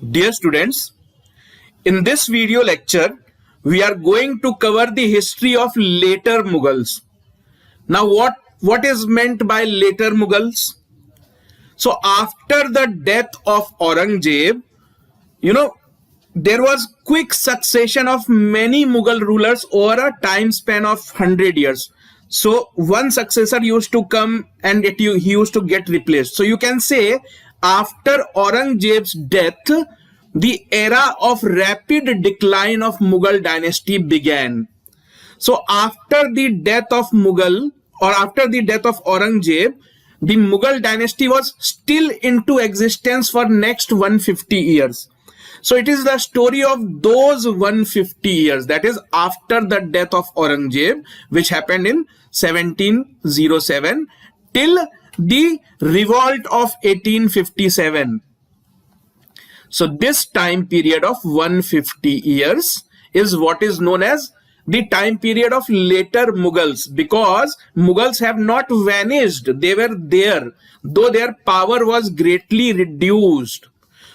Dear students, in this video lecture, we are going to cover the history of later Mughals. Now, what is meant by later Mughals? So, after the death of Aurangzeb, there was quick succession of many Mughal rulers over a time span of 100 years. So one successor used to come and he used to get replaced. So you can say after Aurangzeb's death, the era of rapid decline of Mughal dynasty began. So after the death of Mughal or after the death of Aurangzeb, the Mughal dynasty was still into existence for next 150 years. So it is the story of those 150 years, that is after the death of Aurangzeb, which happened in 1707 till the revolt of 1857. So this time period of 150 years is what is known as the time period of later Mughals, because Mughals have not vanished. They were there, though their power was greatly reduced.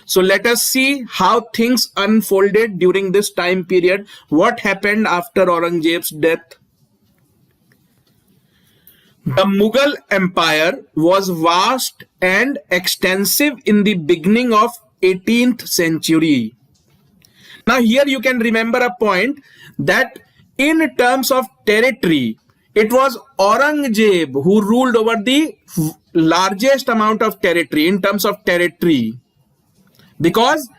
So let us see how things unfolded during this time period. What happened after Aurangzeb's death? The Mughal Empire was vast and extensive in the beginning of 18th century. Now here you can remember a point that in terms of territory, it was Aurangzeb who ruled over the largest amount of territory in terms of territory, because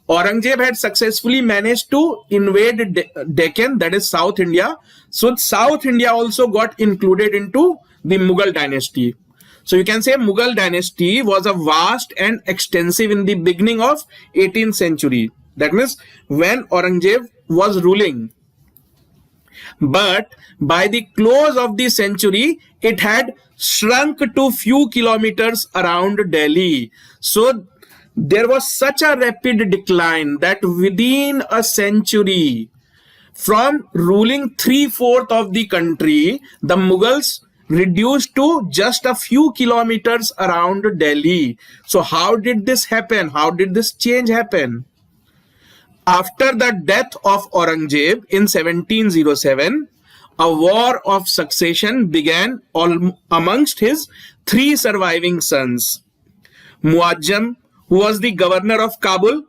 Aurangzeb had successfully managed to invade Deccan, that is South India. So South India also got included into the Mughal dynasty. So you can say Mughal dynasty was a vast and extensive in the beginning of 18th century. That means when Aurangzeb was ruling. But by the close of the century, it had shrunk to few kilometers around Delhi. So there was such a rapid decline that within a century, from ruling 3/4 of the country, the Mughals reduced to just a few kilometers around Delhi. So how did this happen? How did this change happen? After the death of Aurangzeb in 1707, a war of succession began amongst his three surviving sons. Muazzam, who was the governor of Kabul,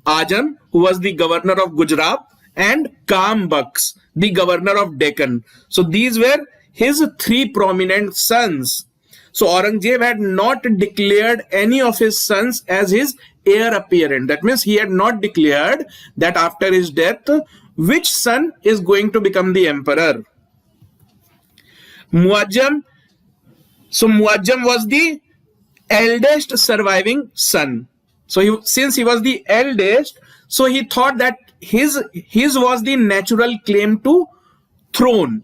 Ajam, who was the governor of Gujarat, and Kam Bakhsh, the governor of Deccan. So these were his three prominent sons. So Aurangzeb had not declared any of his sons as his heir apparent. That means he had not declared that after his death, which son is going to become the emperor. Muazzam was the eldest surviving son. So since he was the eldest, so he thought that his was the natural claim to throne.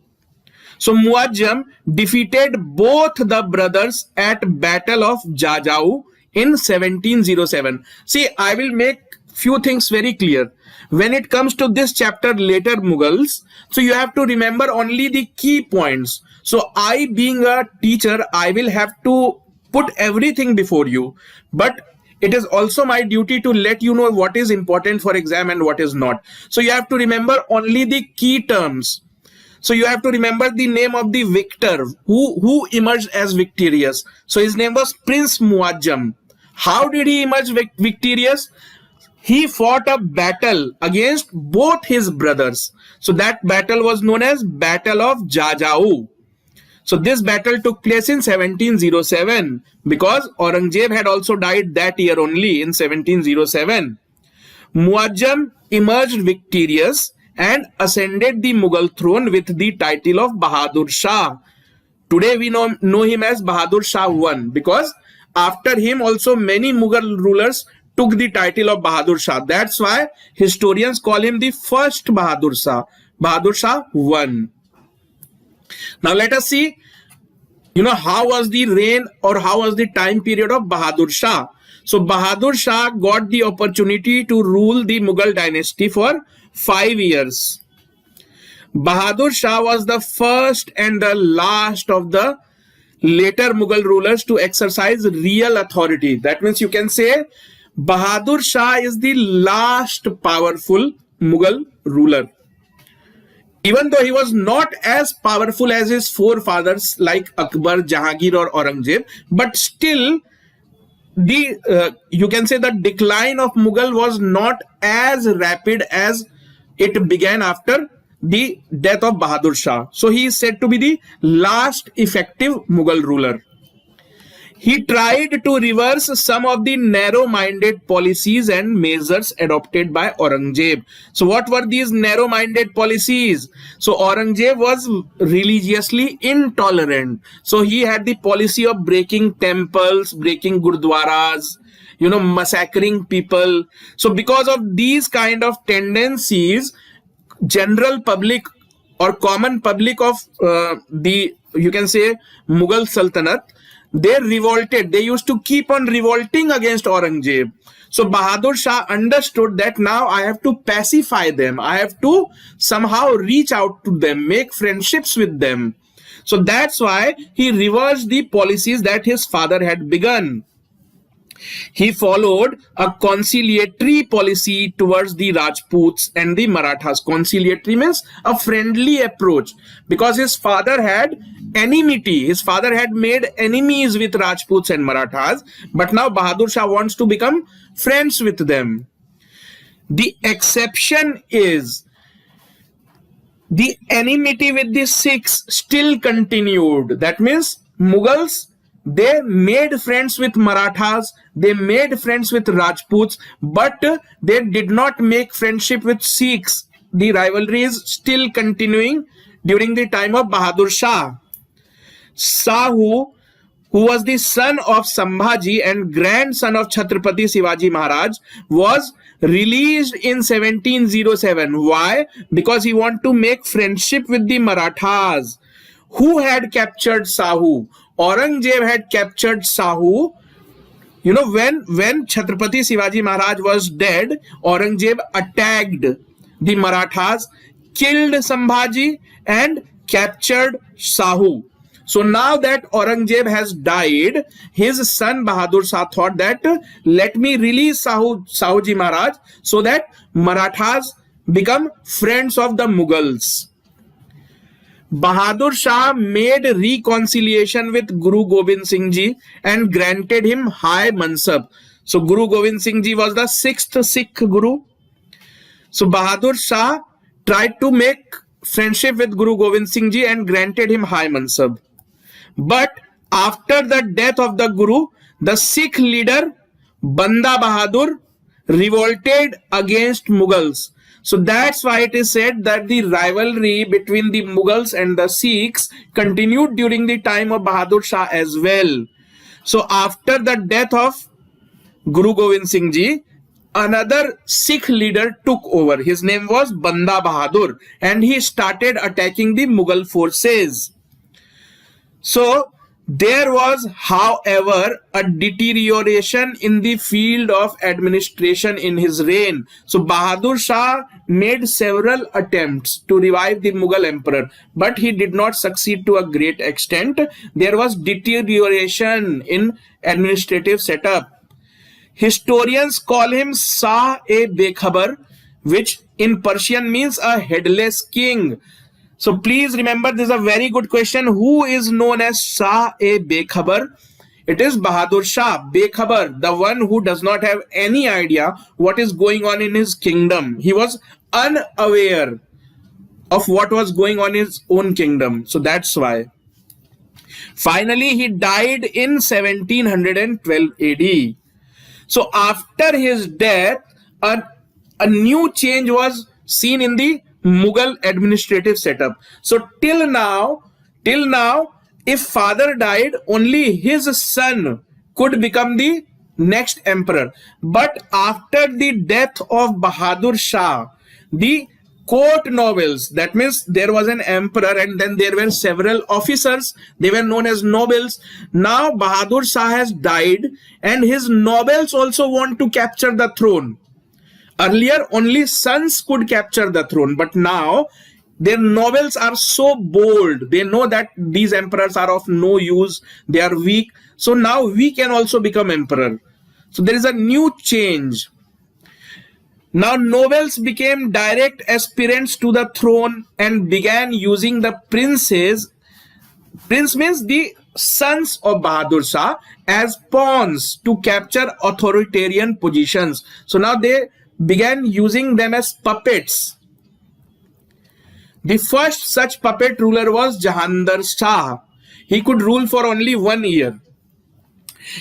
So Muazzam defeated both the brothers at Battle of Jajau in 1707. See, I will make few things very clear. When it comes to this chapter, later Mughals, so you have to remember only the key points. So I, being a teacher, I will have to put everything before you, but it is also my duty to let you know what is important for exam and what is not. So you have to remember only the key terms. So you have to remember the name of the victor who emerged as victorious. So his name was Prince Muazzam. How did he emerge victorious? He fought a battle against both his brothers. So that battle was known as Battle of Jajau. So this battle took place in 1707 because Aurangzeb had also died that year only in 1707. Muazzam emerged victorious and ascended the Mughal throne with the title of Bahadur Shah. Today we know him as Bahadur Shah I, because after him also many Mughal rulers took the title of Bahadur Shah. That's why historians call him the first Bahadur Shah, Bahadur Shah I. Now let us see, how was the reign or how was the time period of Bahadur Shah. So Bahadur Shah got the opportunity to rule the Mughal dynasty for 5 years. Bahadur Shah was the first and the last of the later Mughal rulers to exercise real authority. That means you can say Bahadur Shah is the last powerful Mughal ruler. Even though he was not as powerful as his forefathers like Akbar, Jahangir, or Aurangzeb, but still, you can say the decline of Mughal was not as rapid as it began after the death of Bahadur Shah. So he is said to be the last effective Mughal ruler. He tried to reverse some of the narrow-minded policies and measures adopted by Aurangzeb. So what were these narrow-minded policies? So Aurangzeb was religiously intolerant. So he had the policy of breaking temples, breaking gurdwaras, massacring people. So because of these kind of tendencies, general public or common public of you can say Mughal Sultanate, they revolted. They used to keep on revolting against Aurangzeb. So Bahadur Shah understood that now I have to pacify them. I have to somehow reach out to them, make friendships with them. So that's why he reversed the policies that his father had begun. He followed a conciliatory policy towards the Rajputs and the Marathas. Conciliatory means a friendly approach, because his father had enmity. His father had made enemies with Rajputs and Marathas, but now Bahadur Shah wants to become friends with them. The exception is the enmity with the Sikhs still continued. That means Mughals, they made friends with Marathas, they made friends with Rajputs, but they did not make friendship with Sikhs. The rivalry is still continuing during the time of Bahadur Shah. Sahu, who was the son of Sambhaji and grandson of Chhatrapati Shivaji Maharaj, was released in 1707. Why? Because he wanted to make friendship with the Marathas. Who had captured Sahu? Aurangzeb had captured Sahu. When Chhatrapati Shivaji Maharaj was dead, Aurangzeb attacked the Marathas, killed Sambhaji, and captured Sahu. So now that Aurangzeb has died, his son Bahadur Shah thought that let me release Sahuji Maharaj so that Marathas become friends of the Mughals. Bahadur Shah made reconciliation with Guru Gobind Singh Ji and granted him high mansab. So Guru Gobind Singh Ji was the 6th Sikh Guru. So Bahadur Shah tried to make friendship with Guru Gobind Singh Ji and granted him high mansab. But after the death of the Guru, the Sikh leader Banda Bahadur revolted against Mughals. So that's why it is said that the rivalry between the Mughals and the Sikhs continued during the time of Bahadur Shah as well. So after the death of Guru Gobind Singh Ji, another Sikh leader took over. His name was Banda Bahadur, and he started attacking the Mughal forces. So there was, however, a deterioration in the field of administration in his reign. So Bahadur Shah made several attempts to revive the Mughal emperor, but he did not succeed to a great extent. There was deterioration in administrative setup. Historians call him Shah-e-Bekhabar, which in Persian means a headless king. So please remember, this is a very good question. Who is known as Shah-e-Bekhabar? It is Bahadur Shah, Bekhabar, the one who does not have any idea what is going on in his kingdom. He was unaware of what was going on in his own kingdom. So that's why. Finally, he died in 1712 AD. So after his death, a new change was seen in the Mughal administrative setup. So till now, if father died, only his son could become the next emperor. But after the death of Bahadur Shah, the court nobles, that means there was an emperor and then there were several officers, they were known as nobles. Now Bahadur Shah has died and his nobles also want to capture the throne. Earlier, only sons could capture the throne, but now their nobles are so bold. They know that these emperors are of no use. They are weak. So now we can also become emperor. So there is a new change. Now nobles became direct aspirants to the throne and began using the princes. Prince means the sons of Bahadur Shah as pawns to capture authoritarian positions. So now they began using them as puppets. The first such puppet ruler was Jahandar Shah. He could rule for only 1 year.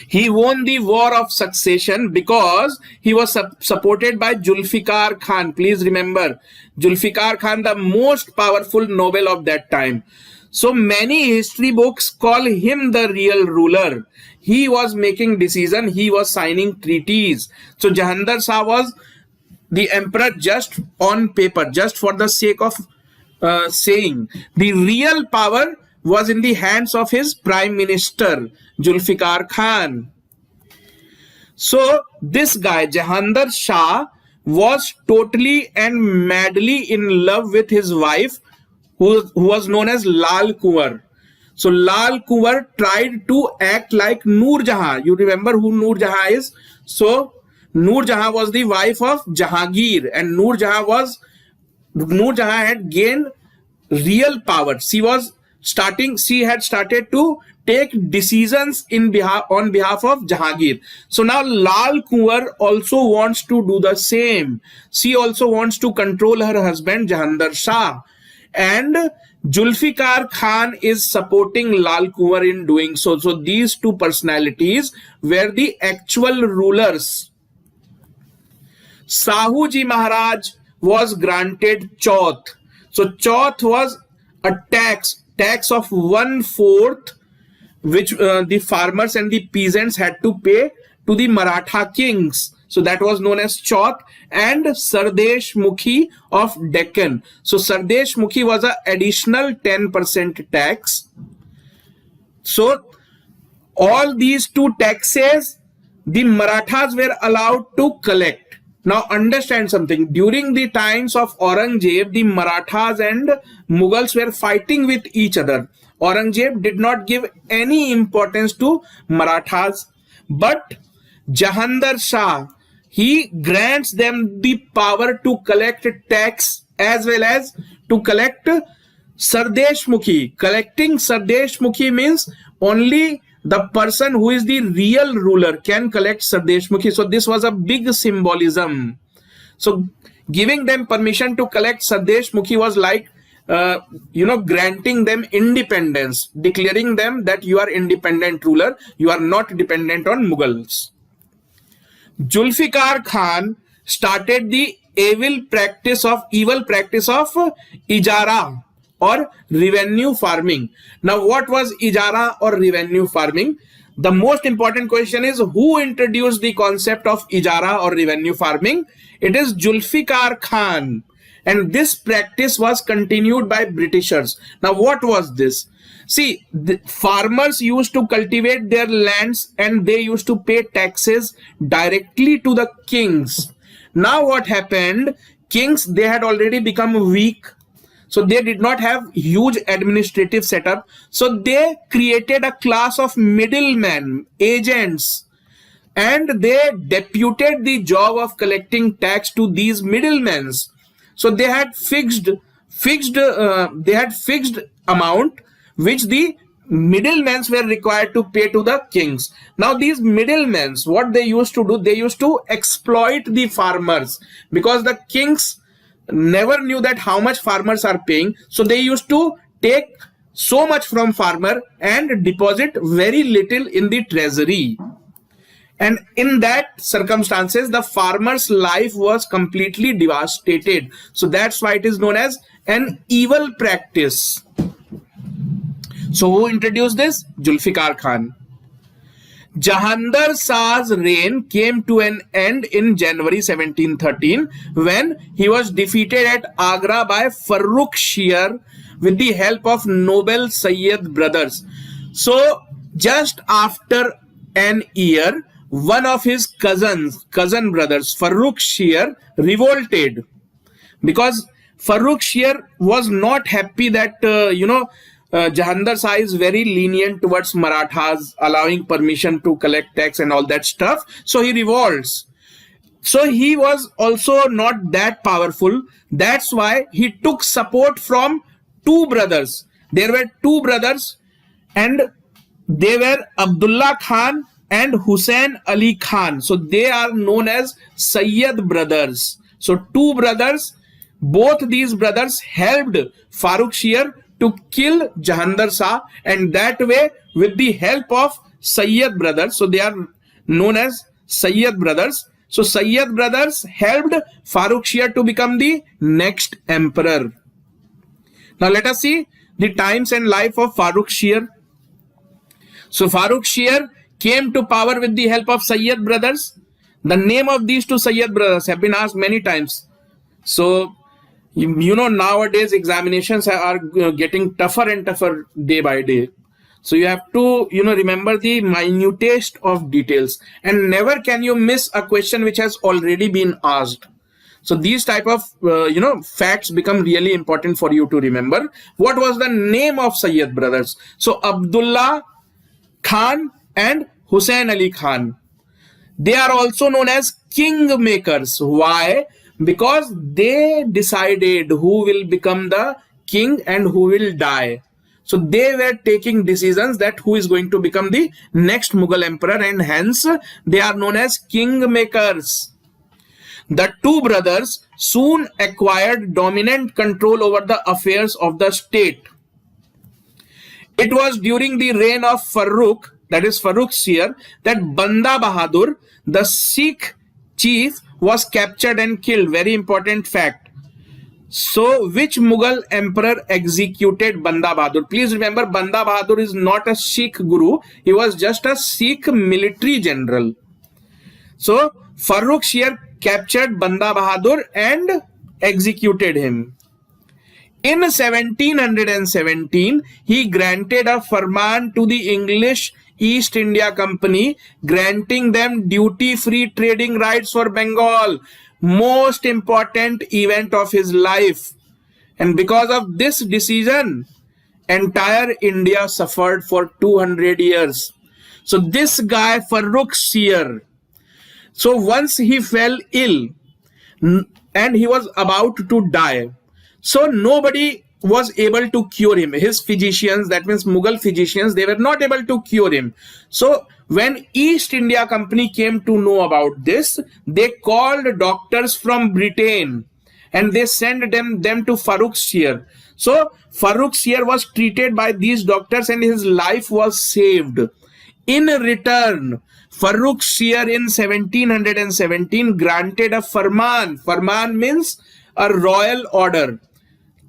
He won the war of succession because he was supported by Julfikar Khan. Please remember, Julfikar Khan, the most powerful noble of that time. So many history books call him the real ruler. He was making decisions, he was signing treaties. So Jahandar Shah was the emperor just on paper, just for the sake of saying. The real power was in the hands of his prime minister, Julfikar Khan. So this guy, Jahandar Shah, was totally and madly in love with his wife, who was known as Lal Kunwar. So Lal Kunwar tried to act like Noor Jahan. You remember who Noor Jahan is? So Noor Jahan was the wife of Jahangir, and Noor Jahan had gained real power. She had started to take decisions on behalf of Jahangir. So now Lal Kunwar also wants to do the same. She also wants to control her husband Jahandar Shah. And Julfikar Khan is supporting Lal Kunwar in doing so. So these two personalities were the actual rulers. Sahuji Maharaj was granted Chauth. So Chauth was a tax of 1/4 which the farmers and the peasants had to pay to the Maratha kings. So that was known as Chauth. And Sardesh Mukhi of Deccan. So Sardesh Mukhi was an additional 10% tax. So all these two taxes the Marathas were allowed to collect. Now understand something. During the times of Aurangzeb, the Marathas and Mughals were fighting with each other. Aurangzeb did not give any importance to Marathas, but Jahandar Shah, he grants them the power to collect tax as well as to collect Sardesh Mukhi. Collecting Sardesh Mukhi means only the person who is the real ruler can collect Sardesh Mukhi. So this was a big symbolism. So giving them permission to collect Sardesh Mukhi was like granting them independence, declaring them that you are independent ruler, you are not dependent on Mughals. Julfikar Khan started the evil practice of ijara or revenue farming. Now what was ijara or revenue farming? The most important question is, who introduced the concept of ijara or revenue farming? It is Julfikar Khan. And this practice was continued by Britishers. Now what was this? See, the farmers used to cultivate their lands and they used to pay taxes directly to the kings. Now what happened? Kings, they had already become weak. So they did not have huge administrative setup. So they created a class of middlemen, agents, and they deputed the job of collecting tax to these middlemen. So they had fixed amount which the middlemen were required to pay to the kings. Now these middlemen, what they used to do, they used to exploit the farmers because the kings never knew that how much farmers are paying. So they used to take so much from farmer and deposit very little in the treasury. And in that circumstances, the farmer's life was completely devastated. So that's why it is known as an evil practice. So who introduced this? Julfikar Khan. Jahandar Shah's reign came to an end in January 1713 when he was defeated at Agra by Farrukh Shir with the help of noble Sayyid brothers. So just after an year, one of his cousin brothers, Farrukh Shir, revolted because Farrukh Shir was not happy that Jahandar Shah is very lenient towards Marathas, allowing permission to collect tax and all that stuff. So he revolts. So he was also not that powerful. That's why he took support from two brothers. There were two brothers, and they were Abdullah Khan and Hussein Ali Khan. So they are known as Sayyid brothers. So two brothers, both these brothers helped Farrukh Shir to kill Jahandar Shah, and that way, with the help of Sayyid brothers, so they are known as Sayyid brothers. So Sayyid brothers helped Farrukh Shir to become the next emperor. Now let us see the times and life of Farrukh Shir. So Farrukh Shir came to power with the help of Sayyid brothers. The name of these two Sayyid brothers have been asked many times. So you know, nowadays examinations are getting tougher and tougher day by day. So you have to, remember the minutest of details, and never can you miss a question which has already been asked. So these type of, facts become really important for you to remember. What was the name of Sayyid brothers? So Abdullah Khan and Hussein Ali Khan. They are also known as kingmakers. Why? Because they decided who will become the king and who will die. So they were taking decisions that who is going to become the next Mughal emperor, and hence they are known as kingmakers. The two brothers soon acquired dominant control over the affairs of the state. It was during the reign of Farrukh, that is Farrukh Shir, that Banda Bahadur, the Sikh chief, was captured and killed. Very important fact. So, which Mughal emperor executed Banda Bahadur? Please remember, Banda Bahadur is not a Sikh guru. He was just a Sikh military general. So, Farrukh Shir captured Banda Bahadur and executed him. In 1717, he granted a firman to the English East India Company, granting them duty-free trading rights for Bengal. Most important event of his life. And because of this decision, entire India suffered for 200 years. So this guy, Farrukh Shir, so once he fell ill and he was about to die, so nobody was able to cure him. His physicians, that means Mughal physicians, they were not able to cure him. So when East India Company came to know about this, they called doctors from Britain and they sent them to Farrukh Shir. So Farrukh Shir was treated by these doctors and his life was saved. In return, Farrukh Shir in 1717 granted a farman. Farman means a royal order,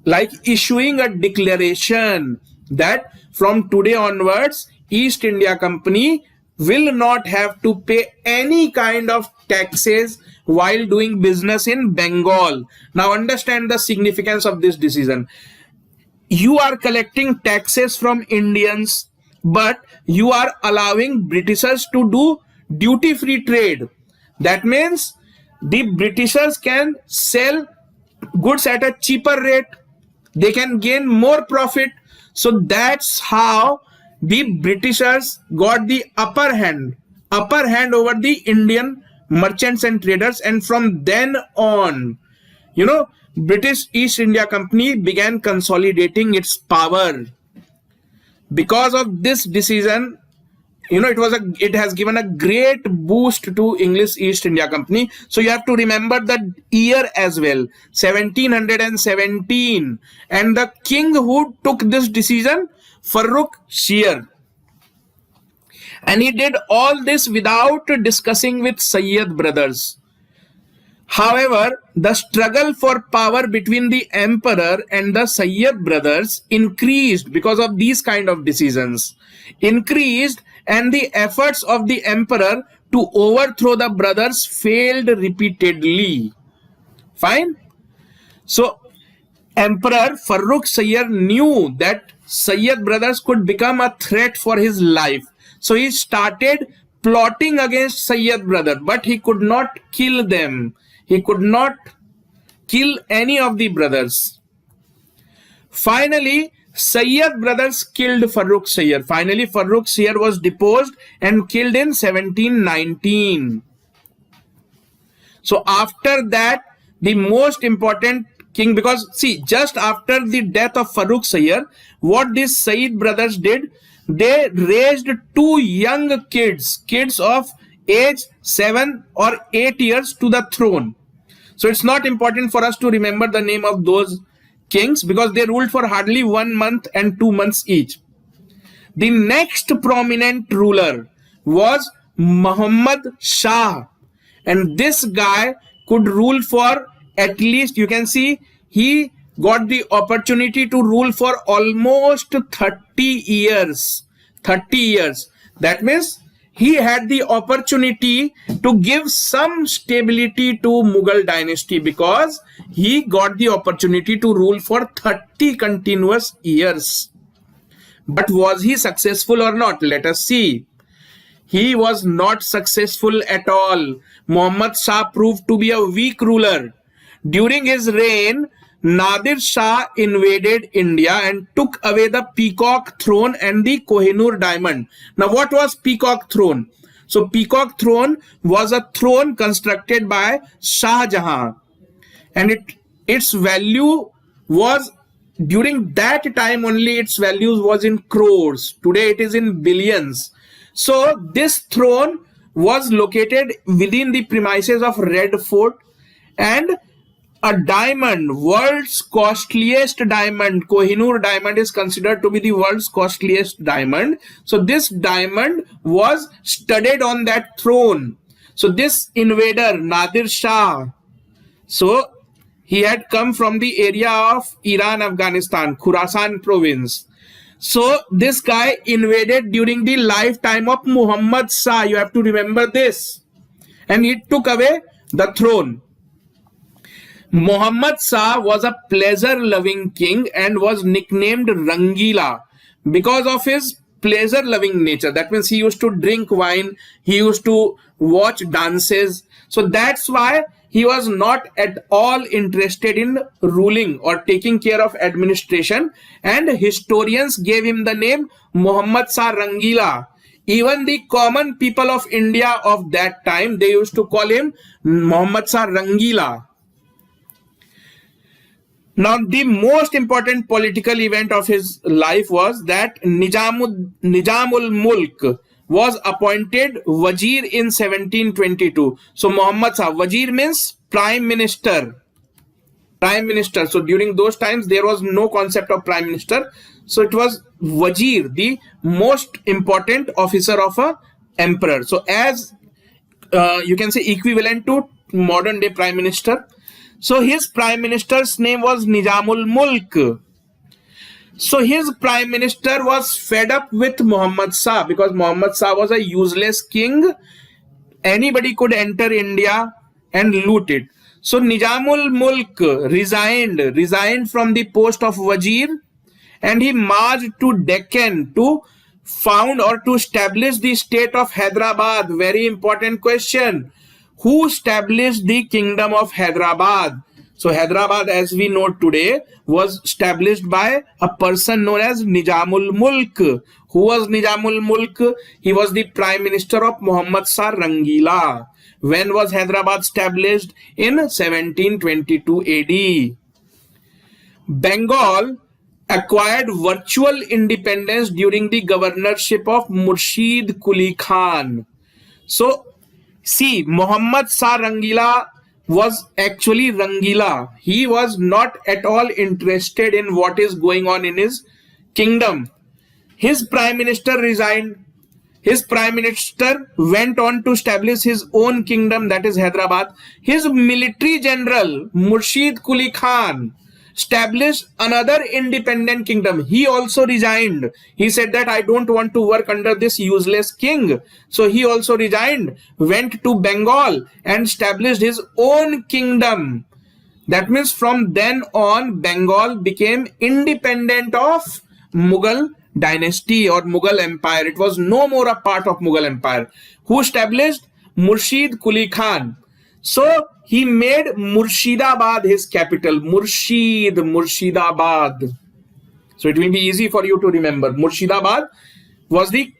like issuing a declaration that from today onwards, East India Company will not have to pay any kind of taxes while doing business in Bengal. Now understand the significance of this decision. You are collecting taxes from Indians, but you are allowing Britishers to do duty-free trade. That means the Britishers can sell goods at a cheaper rate. They can gain more profit. So that's how the Britishers got the upper hand over the Indian merchants and traders. And from then on, British East India Company began consolidating its power. Because of this decision, it has given a great boost to English East India Company. So you have to remember the year as well, 1717, and the king who took this decision, Farrukh Shir. And he did all this without discussing with Sayyid brothers. However, the struggle for power between the emperor and the Sayyid brothers increased because of these kind of decisions. And the efforts of the emperor to overthrow the brothers failed repeatedly. Fine? So, Emperor Farrukh Shir knew that Sayyid brothers could become a threat for his life. So, he started plotting against Sayyid brother, but he could not kill them. He could not kill any of the brothers. Finally, Sayyid brothers killed Farrukh Sayyid. Finally, Farrukh Sayyid was deposed and killed in 1719. So after that, the most important king, because see, just after the death of Farrukh Sayyid, what these Sayyid brothers did, they raised two young kids of age 7 or 8 years to the throne. So it's not important for us to remember the name of those kings because they ruled for hardly 1 month and 2 months each. The next prominent ruler was Muhammad Shah, and this guy could rule for at least, you can see, he got the opportunity to rule for almost 30 years. 30 years. That means he had the opportunity to give some stability to Mughal dynasty because he got the opportunity to rule for 30 continuous years. But was he successful or not? Let us see. He was not successful at all. Muhammad Shah proved to be a weak ruler. During his reign, Nadir Shah invaded India and took away the Peacock Throne and the Kohinoor Diamond. Now, what was Peacock Throne? So, Peacock Throne was a throne constructed by Shah Jahan, and its value was, during that time only, its value was in crores. Today, it is in billions. So, this throne was located within the premises of Red Fort, and a diamond, world's costliest diamond, Kohinoor diamond is considered to be the world's costliest diamond. So this diamond was studded on that throne. So this invader, Nadir Shah, so he had come from the area of Iran, Afghanistan, Khurasan province. So this guy invaded during the lifetime of Muhammad Shah. You have to remember this. And he took away the throne. Muhammad Shah was a pleasure-loving king and was nicknamed Rangila because of his pleasure-loving nature. That means he used to drink wine, he used to watch dances. So that's why he was not at all interested in ruling or taking care of administration, and historians gave him the name Muhammad Shah Rangila. Even the common people of India of that time, they used to call him Muhammad Shah Rangila. Now, the most important political event of his life was that Nizamul Mulk was appointed Wazir in 1722. So, Muhammad Shah, Wazir means Prime Minister. Prime Minister. So, during those times, there was no concept of Prime Minister. So, it was Wazir, the most important officer of a emperor. So, as you can say, equivalent to modern day Prime Minister. So his prime minister's name was Nizamul Mulk. So his prime minister was fed up with Muhammad Shah because Muhammad Shah was a useless king. Anybody could enter India and loot it. So Nizamul Mulk resigned from the post of Wazir, and he marched to Deccan to found or to establish the state of Hyderabad. Very important question. Who established the kingdom of Hyderabad? So Hyderabad, as we know today, was established by a person known as Nizamul Mulk. Who was Nizamul Mulk? He was the prime minister of Muhammad Shah Rangila. When was Hyderabad established? In 1722 AD. Bengal acquired virtual independence during the governorship of Murshid Quli Khan. So see, Muhammad Shah Rangila was actually Rangila. He was not at all interested in what is going on in his kingdom. His prime minister resigned. His prime minister went on to establish his own kingdom, that is Hyderabad. His military general, Murshid Quli Khan, established another independent kingdom. He also resigned. He said that I don't want to work under this useless king. So he also resigned, went to Bengal and established his own kingdom. That means from then on, Bengal became independent of Mughal dynasty or Mughal empire. It was no more a part of Mughal empire. Who established? Murshid Quli Khan. So he made Murshidabad his capital. Murshidabad. So it will be easy for you to remember. Murshidabad was the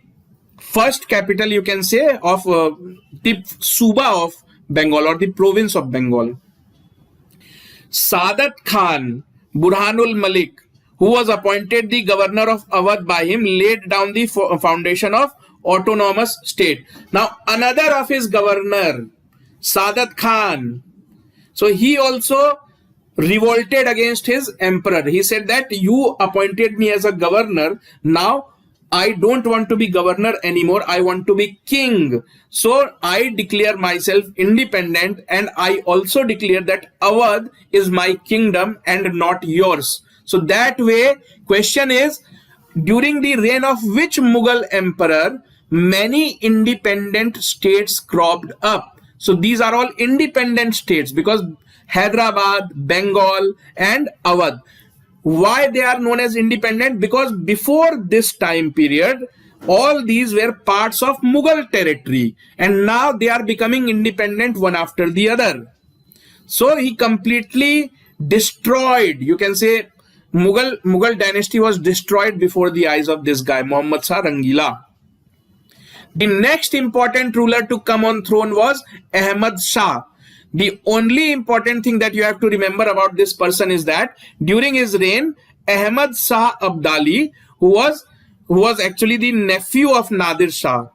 first capital, you can say, of the Suba of Bengal or the province of Bengal. Saadat Khan Burhanul Malik, who was appointed the governor of Awadh by him, laid down the foundation of autonomous state. Now another of his governor, Saadat Khan, so he also revolted against his emperor. He said that you appointed me as a governor, now I don't want to be governor anymore, I want to be king. So I declare myself independent, and I also declare that Awadh is my kingdom and not yours. So that way, question is, during the reign of which Mughal emperor many independent states cropped up? So these are all independent states, because Hyderabad, Bengal and Awadh. Why they are known as independent? Because before this time period, all these were parts of Mughal territory, and now they are becoming independent one after the other. So he completely destroyed, you can say, Mughal dynasty was destroyed before the eyes of this guy, Muhammad Shah Rangila. The next important ruler to come on throne was Ahmad Shah. The only important thing that you have to remember about this person is that during his reign, Ahmad Shah Abdali, who was actually the nephew of Nadir Shah.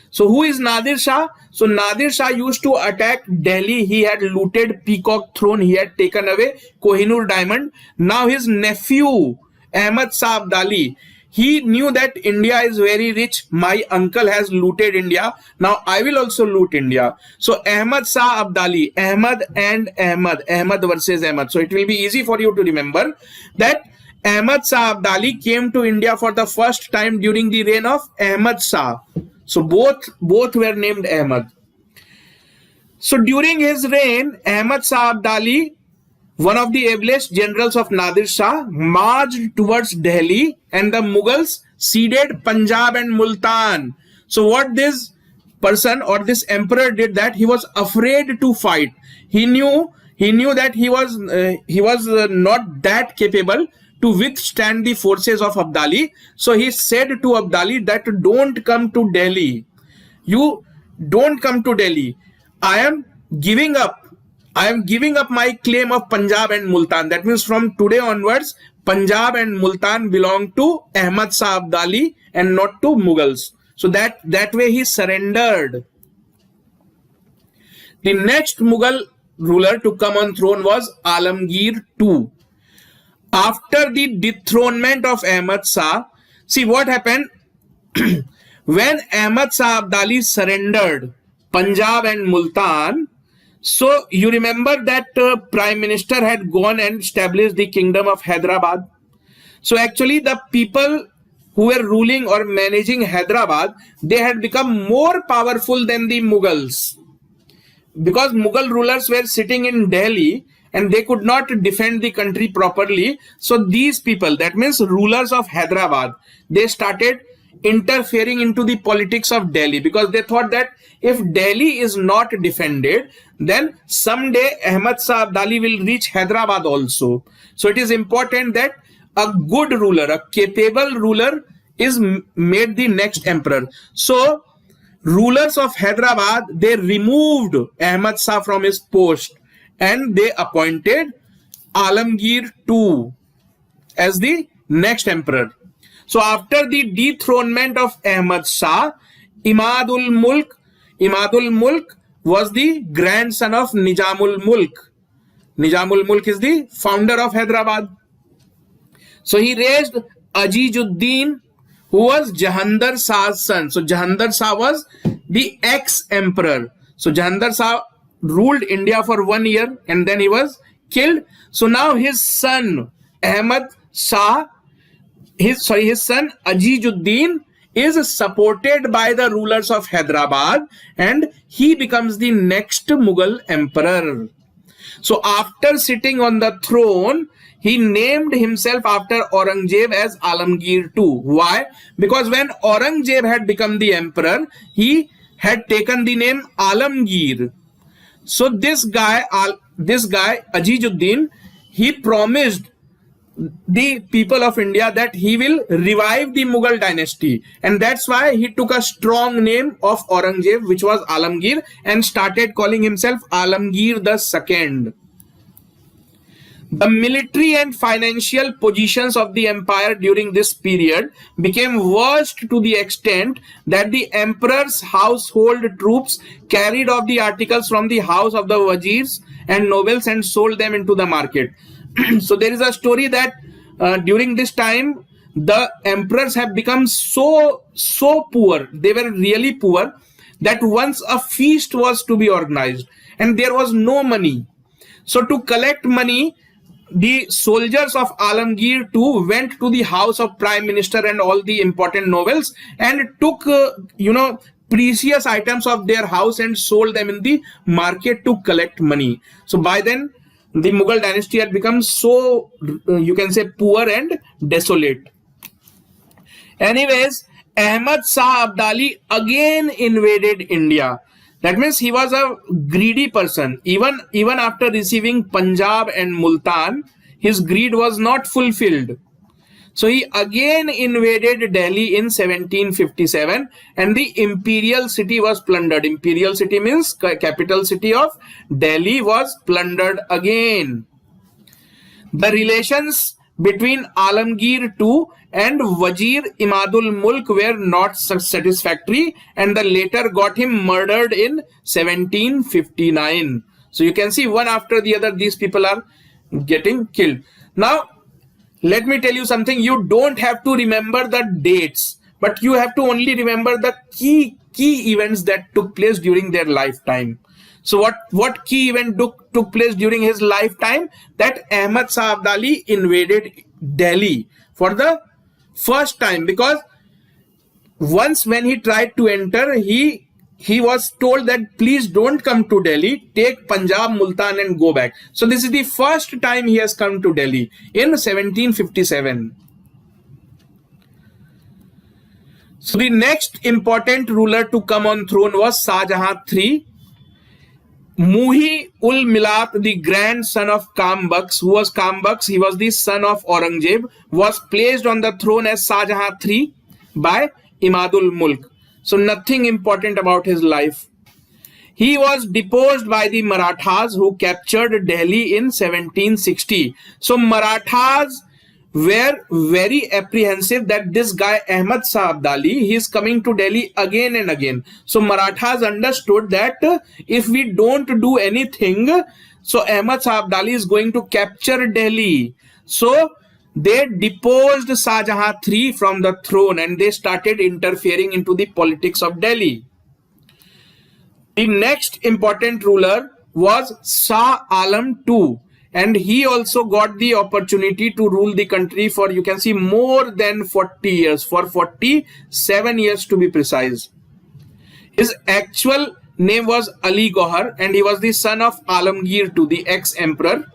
So who is Nadir Shah? So Nadir Shah used to attack Delhi. He had looted Peacock Throne. He had taken away Kohinoor diamond. Now his nephew, Ahmad Shah Abdali, he knew that India is very rich. My uncle has looted India. Now I will also loot India. So Ahmad Shah Abdali, Ahmad and Ahmad versus Ahmad. So it will be easy for you to remember that Ahmad Shah Abdali came to India for the first time during the reign of Ahmad Shah. So both were named Ahmad. So during his reign, Ahmad Shah Abdali, one of the ablest generals of Nadir Shah, marched towards Delhi, and the Mughals ceded Punjab and Multan. So what this person or this emperor did, that he was afraid to fight. He knew that he was not that capable to withstand the forces of Abdali. So he said to Abdali that don't come to Delhi. You don't come to Delhi. I am giving up my claim of Punjab and Multan. That means from today onwards, Punjab and Multan belong to Ahmad Shah Abdali and not to Mughals. So that way he surrendered. The next Mughal ruler to come on throne was Alamgir II. After the dethronement of Ahmad Shah, see what happened when Ahmad Shah Abdali surrendered Punjab and Multan. So you remember that Prime Minister had gone and established the kingdom of Hyderabad. So actually the people who were ruling or managing Hyderabad, they had become more powerful than the Mughals, because Mughal rulers were sitting in Delhi and they could not defend the country properly. So these people, that means rulers of Hyderabad, they started interfering into the politics of Delhi, because they thought that if Delhi is not defended, then someday Ahmad Shah Abdali will reach Hyderabad also. So it is important that a good ruler, a capable ruler is made the next emperor. So rulers of Hyderabad, they removed Ahmad Shah from his post and they appointed Alamgir II as the next emperor. So after the dethronement of Ahmad Shah, Imadul Mulk was the grandson of Nizamul Mulk. Nizamul Mulk is the founder of Hyderabad. So he raised Azizuddin, who was Jahandar Shah's son. So Jahandar Shah was the ex-emperor. So Jahandar Shah ruled India for 1 year and then he was killed. So now his son Ahmad Shah, his son Azizuddin is supported by the rulers of Hyderabad and he becomes the next Mughal emperor. So after sitting on the throne, he named himself after Aurangzeb as Alamgir II. Why? Because when Aurangzeb had become the emperor, he had taken the name Alamgir. So this guy Azizuddin, he promised the people of India that he will revive the Mughal dynasty, and that's why he took a strong name of Aurangzeb, which was Alamgir, and started calling himself Alamgir the Second. The military and financial positions of the empire during this period became worst to the extent that the emperor's household troops carried off the articles from the house of the wazirs and nobles and sold them into the market. So there is a story that during this time the emperors have become so poor, they were really poor, that once a feast was to be organized and there was no money. So to collect money, the soldiers of Alamgir too went to the house of prime minister and all the important nobles and took precious items of their house and sold them in the market to collect money. So by then the Mughal dynasty had become so you can say poor and desolate. Anyways, Ahmad Shah Abdali again invaded India. That means he was a greedy person. Even after receiving Punjab and Multan, his greed was not fulfilled. So he again invaded Delhi in 1757 and the imperial city was plundered. Imperial city means capital city of Delhi was plundered again. The relations between Alamgir II and Wazir Imadul Mulk were not satisfactory, and the later got him murdered in 1759. So you can see one after the other these people are getting killed. Now let me tell you something. You don't have to remember the dates, but you have to only remember the key events that took place during their lifetime. So what key event took place during his lifetime? That Ahmad Shah Abdali invaded Delhi for the first time, because once when he tried to enter, he was told that please don't come to Delhi, take Punjab, Multan and go back. So this is the first time he has come to Delhi in 1757. So the next important ruler to come on throne was Shah Jahan III. Muhi ul Milat, the grandson of Kambaks, who was Kambaks, he was the son of Aurangzeb, was placed on the throne as Shah Jahan III by Imadul Mulk. So nothing important about his life. He was deposed by the Marathas who captured Delhi in 1760. So Marathas were very apprehensive that this guy Ahmad Shah Abdali, he is coming to Delhi again and again. So Marathas understood that if we don't do anything, so Ahmad Shah Abdali is going to capture Delhi. So they deposed Shah Jahan III from the throne and they started interfering into the politics of Delhi. The next important ruler was Shah Alam II, and he also got the opportunity to rule the country for, you can see, more than 40 years, for 47 years to be precise. His actual name was Ali Gauhar and he was the son of Alamgir II, the ex-emperor.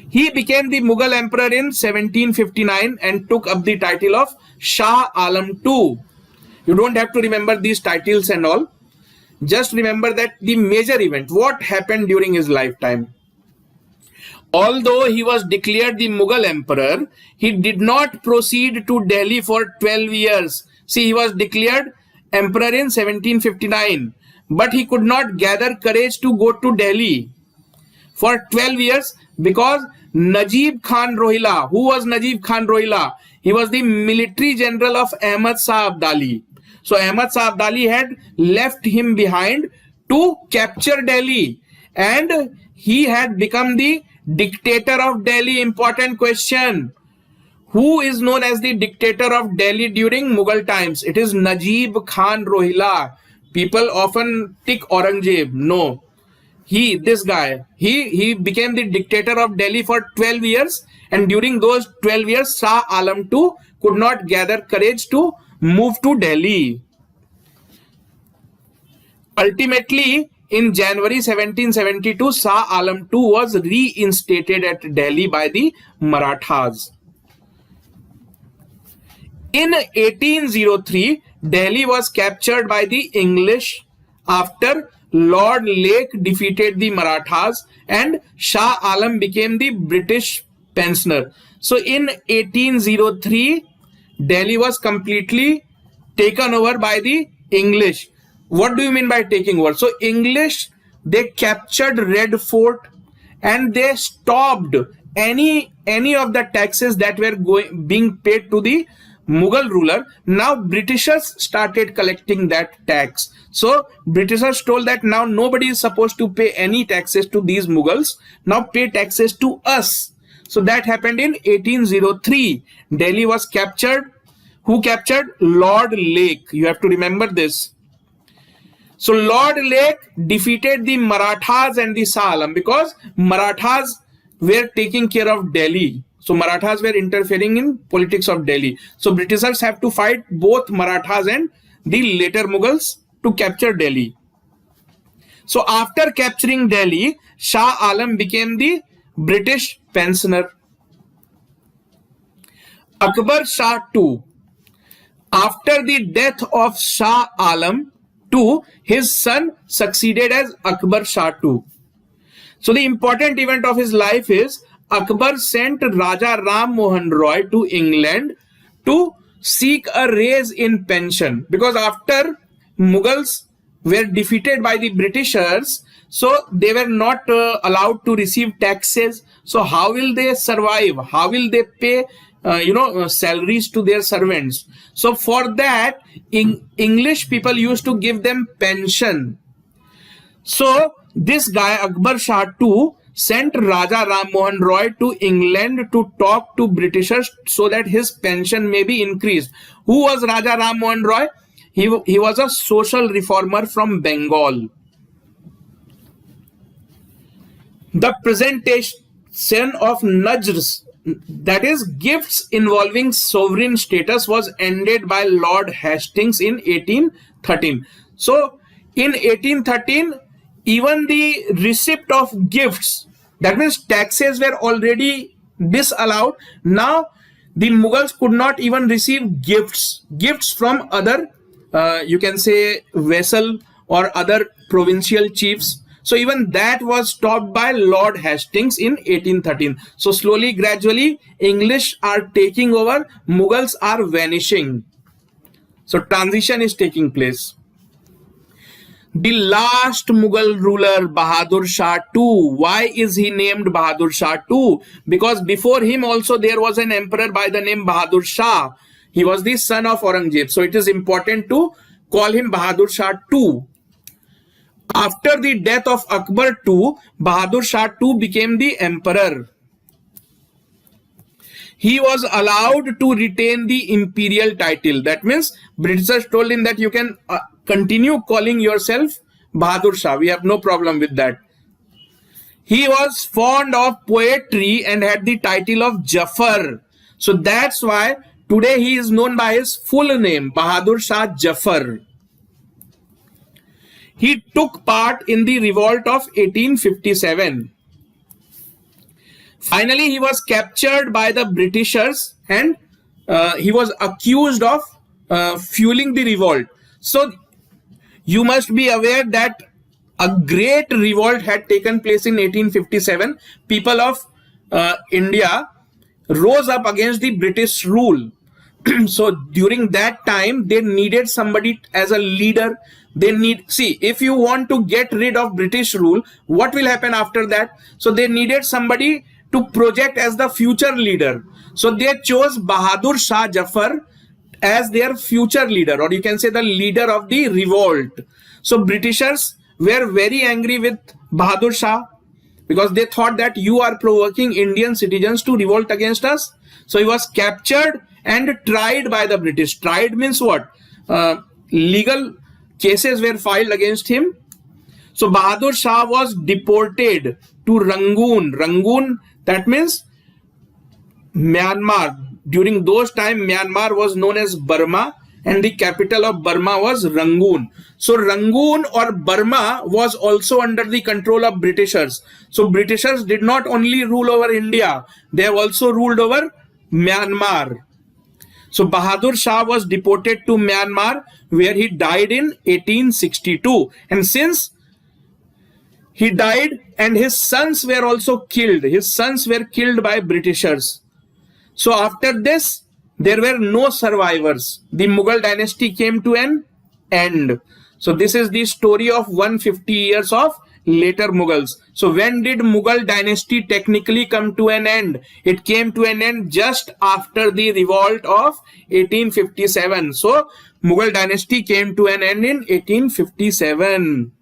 He became the Mughal emperor in 1759 and took up the title of Shah Alam II. You don't have to remember these titles and all. Just remember that the major event, what happened during his lifetime. Although he was declared the Mughal emperor, he did not proceed to Delhi for 12 years. See, he was declared emperor in 1759, but he could not gather courage to go to Delhi for 12 years because Najib Khan Rohilla, who was Najib Khan Rohilla? He was the military general of Ahmad Shah Abdali. So Ahmad Shah Abdali had left him behind to capture Delhi and he had become the dictator of Delhi. Important question. Who is known as the dictator of Delhi during Mughal times? It is Najib Khan Rohilla. People often tick Aurangzeb. No. This guy, he became the dictator of Delhi for 12 years, and during those 12 years, Shah Alam II could not gather courage to move to Delhi. Ultimately, in January 1772, Shah Alam II was reinstated at Delhi by the Marathas. In 1803, Delhi was captured by the English after Lord Lake defeated the Marathas and Shah Alam became the British pensioner. So in 1803, Delhi was completely taken over by the English. What do you mean by taking over? So English, they captured Red Fort and they stopped any of the taxes that were being paid to the Mughal ruler. Now Britishers started collecting that tax. So Britishers told that now nobody is supposed to pay any taxes to these Mughals. Now pay taxes to us. So that happened in 1803. Delhi was captured. Who captured? Lord Lake. You have to remember this. So Lord Lake defeated the Marathas and the Shah Alam because Marathas were taking care of Delhi. So Marathas were interfering in politics of Delhi. So Britishers have to fight both Marathas and the later Mughals to capture Delhi. So after capturing Delhi, Shah Alam became the British pensioner. Akbar Shah II. After the death of Shah Alam II, his son succeeded as Akbar Shah II. So the important event of his life is Akbar sent Raja Ram Mohan Roy to England to seek a raise in pension, because after Mughals were defeated by the Britishers, so they were not allowed to receive taxes. So how will they survive? How will they pay salaries to their servants? So for that, English people used to give them pension. So this guy Akbar Shah II sent Raja Ram Mohan Roy to England to talk to Britishers so that his pension may be increased. Who was Raja Ram Mohan Roy? He was a social reformer from Bengal. The presentation of Najrs, that is gifts involving sovereign status, was ended by Lord Hastings in 1813. So in 1813, even the receipt of gifts, that means taxes, were already disallowed. Now the Mughals could not even receive gifts from other you can say vassal or other provincial chiefs. So even that was stopped by Lord Hastings in 1813. So slowly, gradually, English are taking over, Mughals are vanishing. So transition is taking place. The last Mughal ruler, Bahadur Shah II. Why is he named Bahadur Shah II? Because before him also there was an emperor by the name Bahadur Shah. He was the son of Aurangzeb. So it is important to call him Bahadur Shah II. After the death of Akbar II, Bahadur Shah II became the emperor. He was allowed to retain the imperial title. That means Britishers told him that you can continue calling yourself Bahadur Shah. We have no problem with that. He was fond of poetry and had the title of Jafar. So that's why today he is known by his full name, Bahadur Shah Jafar. He took part in the revolt of 1857. Finally, he was captured by the Britishers and he was accused of fueling the revolt. So you must be aware that a great revolt had taken place in 1857. People of India rose up against the British rule. So during that time, they needed somebody as a leader. See, if you want to get rid of British rule, what will happen after that? So they needed somebody to project as the future leader. So they chose Bahadur Shah Jafar as their future leader, or you can say the leader of the revolt. So Britishers were very angry with Bahadur Shah because they thought that you are provoking Indian citizens to revolt against us. So he was captured and tried by the British. Tried means what? Legal cases were filed against him. So Bahadur Shah was deported to Rangoon. Rangoon, that means Myanmar. During those time, Myanmar was known as Burma and the capital of Burma was Rangoon. So Rangoon or Burma was also under the control of Britishers. So Britishers did not only rule over India, they have also ruled over Myanmar. So Bahadur Shah was deported to Myanmar, where he died in 1862. And since He died and his sons were also killed. His sons were killed by Britishers. So after this, there were no survivors. The Mughal dynasty came to an end. So this is the story of 150 years of later Mughals. So when did Mughal dynasty technically come to an end? It came to an end just after the revolt of 1857. So Mughal dynasty came to an end in 1857.